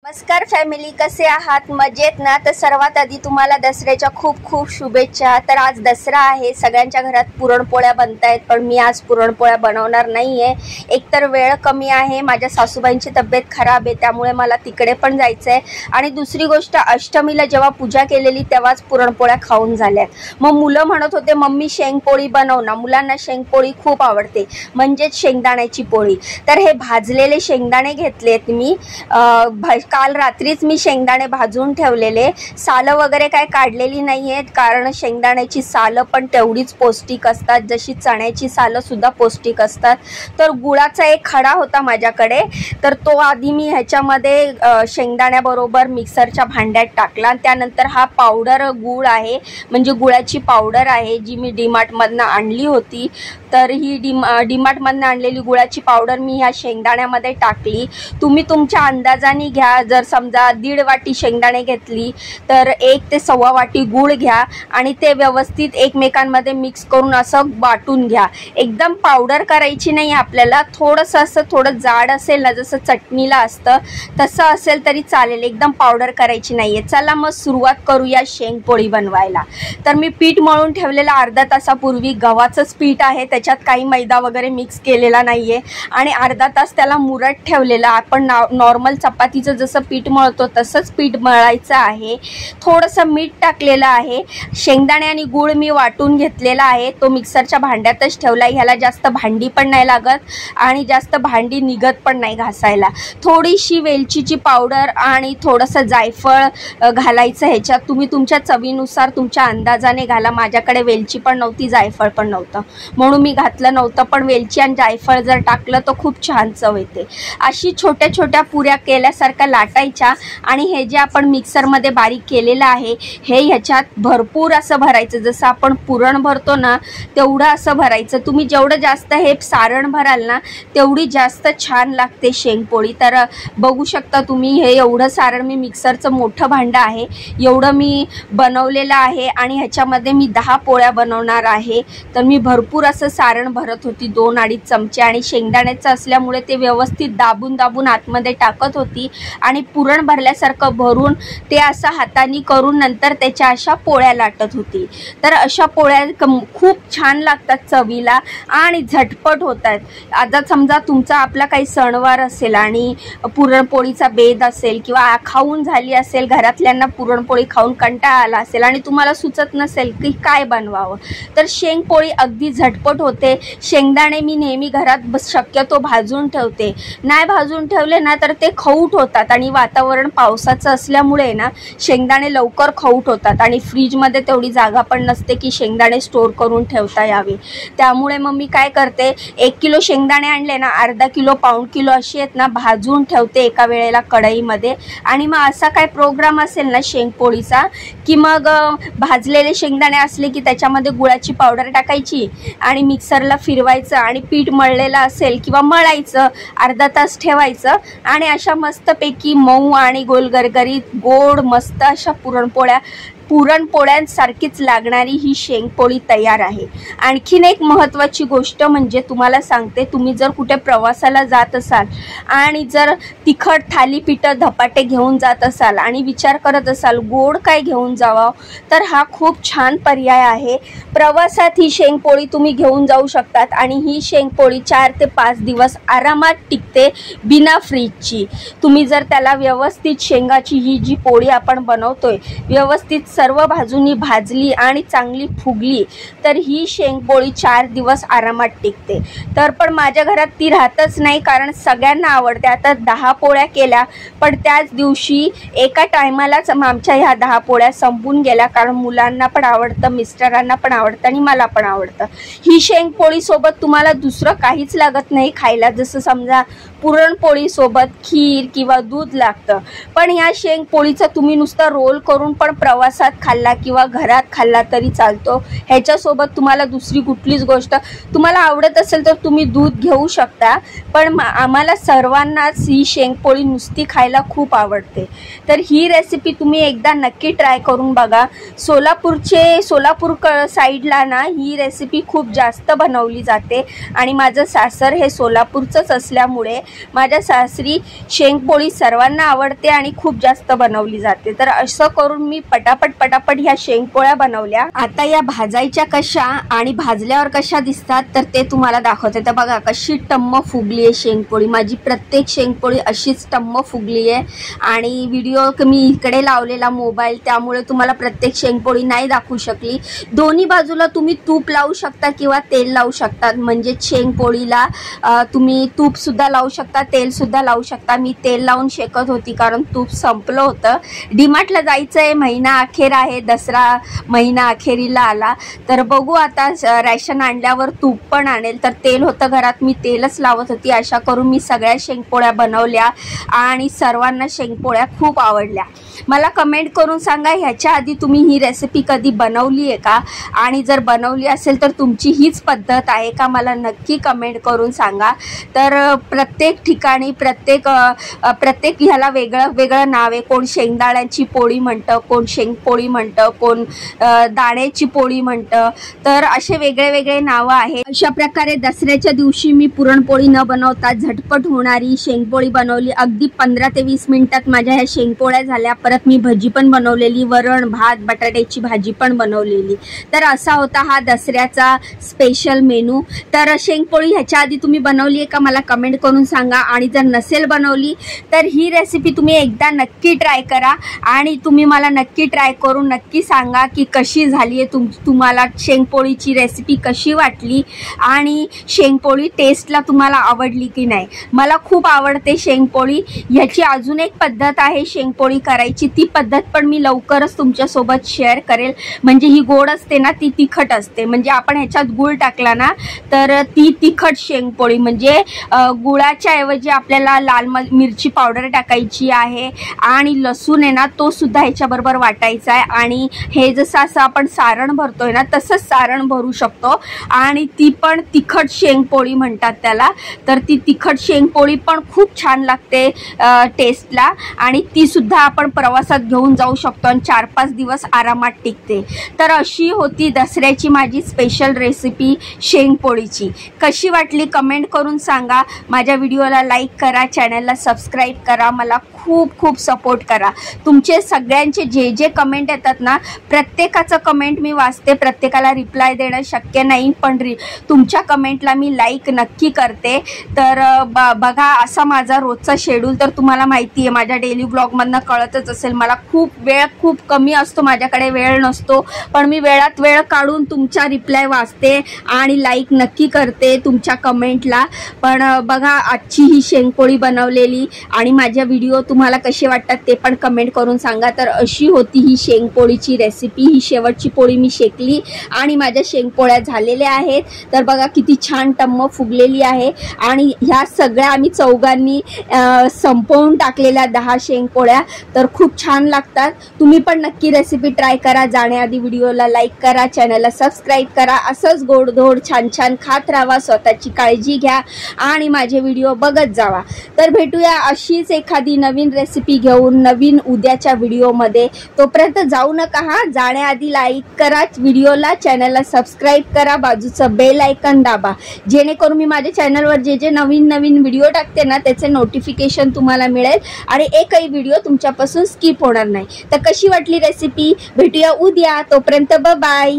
नमस्कार फॅमिली, कसे आहात? मजेत ना? तर सर्वात आधी तुम्हाला दसऱ्याच्या खूप खूप शुभेच्छा। तर आज दसरा आहे, सगळ्यांच्या घरात पुरणपोळ्या बनतायत, पण मी आज पुरणपोळ्या बनवणार नाहीये। एकतर वेळ कमी आहे, माझ्या सासूबाईंची तब्येत खराब आहे, त्यामुळे मला तिकडे पण जायचं आहे। आणि दुसरी गोष्ट, अष्टमीला जेव्हा पूजा केलेली तेव्हाच पुरणपोळ्या खाऊन झाल्यात। मग मुलं म्हणत होते मम्मी शेंगपोळी बनव ना, मुलांना शेंगपोळी खूप आवडते, म्हणजेच शेंगदाण्याची पोळी। तर हे भाजलेले शेंगदाणे घेतलेत मी, काल रात्रीच मी शेंगदाणे भाजून ठेवलेले, सालं वगैरे काय काढलेली नाही आहेत, कारण शेंगदाण्याची सालं पण तेवढीच पौष्टिक असतात जशी चण्याची सालं सुद्धा पौष्टिक असतात। तर गुळाचा एक खडा होता माझ्याकडे, तर तो आधी मी ह्याच्यामध्ये शेंगदाण्याबरोबर मिक्सरच्या भांड्यात टाकला। त्यानंतर हा पावडर गुळ आहे, म्हणजे गुळाची पावडर आहे जी मी डीमार्टमधनं आणली होती। तर ही डीमार्टमधनं आणलेली गुळाची पावडर मी ह्या शेंगदाण्यामध्ये टाकली। तुम्ही तुमच्या अंदाजाने घ्या, जर समजा 1.5 वाटी शेंगदाणे घेतली तर 1 ते 1.25 वाटी गूळ घ्या आणि ते व्यवस्थित एकमेकांमध्ये मिक्स करून असं वाटून घ्या। एकदम पावडर करायची नाही आपल्याला, थोडंसं असं थोडं जाड असेल ना, जसं चटणीला असतं तसं असेल तरी चालेल, एकदम पावडर करायची नाहीये। चला मग सुरुवात करूया शेंगपोळी बनवायला। तर मी पीठ मळून ठेवलेलं अर्धा तासापूर्वी, गव्हाचंच पीठ आहे, त्याच्यात काही मैदा वगैरे मिक्स केलेला नाहीये। आणि अर्धा तास त्याला मुरत ठेवलेलं, आपण नॉर्मल चपातीचं जसं पीठ मळतो तसंच पीठ मळायचं आहे। थोडंसं मीठ टाकलेलं आहे, शेंगदाणे आणि गूळ मी वाटून घेतलेला आहे, तो मिक्सरच्या भांड्यातच ठेवला। ह्याला जास्त भांडी पण नाही लागत आणि जास्त भांडी निघत पण नाही घासायला। थोडीशी वेलचीची पावडर आणि थोडंसं जायफळ घालायचं ह्याच्यात, तुम्ही तुमच्या चवीनुसार तुमच्या अंदाजाने घाला। माझ्याकडे वेलची पण नव्हती, जायफळ पण नव्हतं, म्हणून मी घातलं नव्हतं, पण वेलची आणि जायफळ जर टाकलं तर खूप छान चव येते। अशी छोट्या छोट्या पुऱ्या केल्यासारख्या लाटायच्या आणि हे जे आपण मिक्सरमध्ये बारीक केलेलं आहे हे ह्याच्यात भरपूर असं भरायचं, जसं आपण पुरण भरतो ना तेवढं असं भरायचं। तुम्ही जेवढं जास्त हे सारण भराल ना तेवढी जास्त छान लागते शेंगपोळी। तर बघू शकता तुम्ही, हे एवढं सारण मी मिक्सरचं मोठं भांडं आहे एवढं मी बनवलेलं आहे आणि ह्याच्यामध्ये मी 10 पोळ्या बनवणार आहे। तर मी भरपूर असं सारण भरत होती, 2-2.5 चमचे, आणि शेंगदाण्याचं असल्यामुळे ते व्यवस्थित दाबून दाबून आतमध्ये टाकत होती आणि पुरण भरल्यासारखं भरून ते असं हाताने करून नंतर त्याच्या अशा पोळ्या लाटत होती। तर अशा पोळ्या खूप छान लागतात चवीला आणि झटपट होतात। आता समजा तुमचा आपला काही सणवार असेल आणि पुरणपोळीचा बेद असेल किंवा खाऊन झाली असेल, घरातल्यांना पुरणपोळी खाऊन कंटाळा आला असेल आणि तुम्हाला सुचत नसेल की काय बनवावं, तर शेंगपोळी अगदी झटपट होते। शेंगदाणे मी नेहमी घरात शक्यतो भाजून ठेवते, नाही भाजून ठेवले ना तर ते खौट होतात आणि वातावरण पावसाचं असल्यामुळे ना शेंगदाणे लवकर खौट होतात आणि फ्रीजमध्ये तेवढी जागा पण नसते की शेंगदाणे स्टोर करून ठेवता यावे। त्यामुळे मग मी काय करते, 1 किलो शेंगदाणे आणले ना, अर्धा किलो पाऊण किलो अशी आहेत ना भाजून ठेवते एका वेळेला कढईमध्ये। आणि मग असा काय प्रोग्राम असेल ना शेंगपोळीचा की मग भाजलेले शेंगदाणे असले की त्याच्यामध्ये गुळाची पावडर टाकायची आणि मिक्सरला फिरवायचं आणि पीठ मळलेलं असेल किंवा मळायचं, अर्धा तास ठेवायचं आणि अशा मस्तपैकी मऊ आणि गोलगरगरीत गोड मस्त अशा पुरणपोळ्यांसारखीच लागणारी ही शेंगपोळी तयार आहे। आणखीन एक महत्त्वाची गोष्ट म्हणजे तुम्हाला सांगते, तुम्ही जर कुठे प्रवासाला जात असाल आणि जर तिखट थालीपीठं धपाटे घेऊन जात असाल आणि विचार करत असाल गोड काय घेऊन जावं, तर हा खूप छान पर्याय आहे। प्रवासात ही शेंगपोळी तुम्ही घेऊन जाऊ शकतात आणि ही शेंगपोळी 4 ते 5 दिवस आरामात टिकते बिना फ्रीजची। तुम्ही जर त्याला व्यवस्थित शेंगाची ही जी पोळी आपण बनवतोय व्यवस्थित सर्व बाजूनी भाजली आणि चांगली फुगली तर ही शेंगपोळी 4 दिवस आरामात टिकते। तर पण माझ्या घरात ती राहतच नाही, कारण सगळ्यांना आवडते। आता 10 पोळ्या केल्या, पण त्याच दिवशी एका टायमालाच आमच्या ह्या 10 पोळ्या संपून गेल्या, कारण मुलांना पण आवडतं, मिस्टरांना पण आवडतं आणि मला पण आवडतं। ही शेंगपोळी सोबत तुम्हाला दुसरं काहीच लागत नाही खायला, जसं समजा पुरणपोळी सोबत खीर किंवा दूध लागतं, पण ह्या शेंगपोळीचं तुम्ही नुसतं रोल करून पण प्रवासात खाल्ला किंवा घरात खाल्ला तरी चालतो। ह्याच्यासोबत तुम्हाला दुसरी कुठलीच गोष्ट तुम्हाला आवडत असेल तर तुम्ही दूध घेऊ शकता, पण आम्हाला सर्वांनाच ही शेंगपोळी नुसती खायला खूप आवडते। तर ही रेसिपी तुम्ही एकदा नक्की ट्राय करून बघा। सोलापूर साईडला ना ही रेसिपी खूप जास्त बनवली जाते आणि माझं सासर हे सोलापूरचंच असल्यामुळे माझ्या सासरी शेंगपोळी सर्वांना आवडते आणि खूप जास्त बनवली जाते। तर असं करून मी पटापट ह्या शेंगपोळ्या बनवल्या। आता या भाजायच्या कशा आणि भाजल्यावर कशा दिसतात तर ते तुम्हाला दाखवते। तर बघा कशी टम्म फुगली आहे शेंगपोळी। माझी प्रत्येक शेंगपोळी अशीच टम्म फुगली आहे आणि व्हिडिओ मी इकडे लावलेला मोबाईल, त्यामुळे तुम्हाला प्रत्येक शेंगपोळी नाही दाखवू शकली। दोन्ही बाजूला तुम्ही तूप लावू शकता किंवा तेल लावू शकता, म्हणजे शेंगपोळीला तुम्ही तूप सुद्धा लावू शकता, तेल सुद्धा लावू शकता। मी तेल लावून शेकत होती कारण तूप संपलं होतं। डीमार्टला जायचं आहे, महिना अखेर आहे, दसरा महिना अखेरीला आला, तर बघू आता रॅशन आणल्यावर तूप पण आणेल। तर तेल होतं घरात, मी तेलच लावत होती। अशा करून मी सगळ्या शेंगपोळ्या बनवल्या आणि सर्वांना शेंगपोळ्या खूप आवडल्या। मला कमेंट करून सांगा ह्याच्या आधी तुम्ही ही रेसिपी कधी बनवली आहे का, आणि जर बनवली असेल तर तुमची हीच पद्धत आहे का, मला नक्की कमेंट करून सांगा। तर प्रत्येक ठिकाणी प्रत्येक ह्याला वेगळं वेगळं नाव आहे। कोण शेंगदाण्याची पोळी म्हणतं, कोण शेंगपोळी म्हणतं, कोण दाण्याची पोळी म्हणतं, तर असे वेगळे वेगळे नावं आहेत। अशा प्रकारे दसऱ्याच्या दिवशी मी पुरणपोळी न बनवता झटपट होणारी शेंगपोळी बनवली। अगदी 15 ते 20 मिनिटात माझ्या ह्या शेंगपोळ्या झाल्या। परत मी भजी पण बनवलेली, वरण भात बटाट्याची भाजी पण बनवलेली। तर असा होता हा दसऱ्याचा स्पेशल मेनू। तर शेंगपोळी ह्याच्या आधी तुम्ही बनवली आहे का मला कमेंट करून सांगा, आणि जर नसेल बनवली तर ही रेसिपी तुम्ही एकदा नक्की ट्राय करा आणि तुम्ही मला नक्की ट्राय करून नक्की सांगा की कशी झाली आहे, तुम्हाला शेंगपोळीची रेसिपी कशी वाटली आणि शेंगपोळी टेस्टला तुम्हाला आवडली की नाही। मला खूप आवडते शेंगपोळी। ह्याची अजून एक पद्धत आहे शेंगपोळी करायची, ती पद्धत पण मी लवकरच तुमच्यासोबत शेअर करेल। म्हणजे ही गोड असते ना, ती तिखट असते, म्हणजे आपण ह्याच्यात गूळ टाकला ना तर ती तिखट शेंगपोळी, म्हणजे गुळाच्या ऐवजी आपल्याला लाल मिरची पावडर टाकायची आहे आणि लसूण आहे ना तो सुद्धा ह्याच्याबरोबर वाटायचा आहे, आणि हे जसं असं आपण सारण भरतोय ना तसंच सारण भरू शकतो, आणि ती पण तिखट शेंगपोळी म्हणतात त्याला। तर ती तिखट शेंगपोळी पण खूप छान लागते टेस्टला, आणि ती सुद्धा आपण प्रवासात घेऊन जाऊ शकतो आणि 4-5 दिवस आरामात टिकते। तर अशी होती दसऱ्याची माझी स्पेशल रेसिपी शेंगपोळीची। कशी वाटली कमेंट करून सांगा। माझ्या व्हिडिओला लाईक करा, चॅनलला सबस्क्राईब करा, मला खूप खूप सपोर्ट करा। तुमचे सगळ्यांचे जे जे कमेंट येतात ना, प्रत्येकाचं कमेंट मी वाचते, प्रत्येकाला रिप्लाय देणं शक्य नाही, पण तुमच्या कमेंटला मी लाईक नक्की करते। तर बघा असा माझा रोजचा शेड्यूल, तर तुम्हाला माहिती आहे माझ्या डेली ब्लॉगमधनं कळतच असेल, मला खूप कमी असतो, माझ्याकडे वेळ नसतो, पण मी वेळात वेळ काढून तुमचा रिप्लाय वाचते आणि लाईक नक्की करते तुमच्या कमेंटला। पण बघा आजची ही शेंगपोळी बनवलेली आणि माझ्या व्हिडिओ तुम्हाला कसे वाटतात ते पण कमेंट करून सांगा। तर अशी होती ही शेंगपोळीची रेसिपी। ही शेवटची पोळी मी शेकली आणि माझ्या शेंगपोळ्या झालेल्या आहेत। तर बघा किती छान टम्म फुगलेली आहे, आणि ह्या सगळ्या आम्ही चौघांनी संपवून टाकलेल्या 10 शेंगपोळ्या, तर खूप छान लागतात। तुम्ही पण नक्की रेसिपी ट्राय करा। जाण्याआधी व्हिडिओला लाईक करा, चॅनलला सबस्क्राईब करा। असंच गोडधोड छान छान खात राहा, स्वतःची काळजी घ्या आणि माझे व्हिडिओ बघत जावा। तर भेटूया अशीच एखादी नवीन रेसिपी घेऊन नवीन उद्याच्या व्हिडिओमध्ये। तोपर्यंत जाऊ नका हा, जाण्याआधी लाईक करा व्हिडिओला, चॅनलला सबस्क्राईब करा, बाजूचं बेल आयकॉन दाबा, जेणेकरून मी माझ्या चॅनलवर जे जे नवीन व्हिडिओ टाकते ना त्याचे नोटिफिकेशन तुम्हाला मिळेल आणि एकही व्हिडिओ तुमच्यापासून स्किप होणार नाही। तर कशी वाटली रेसिपी भेटूया उद्या, तोपर्यंत बाय।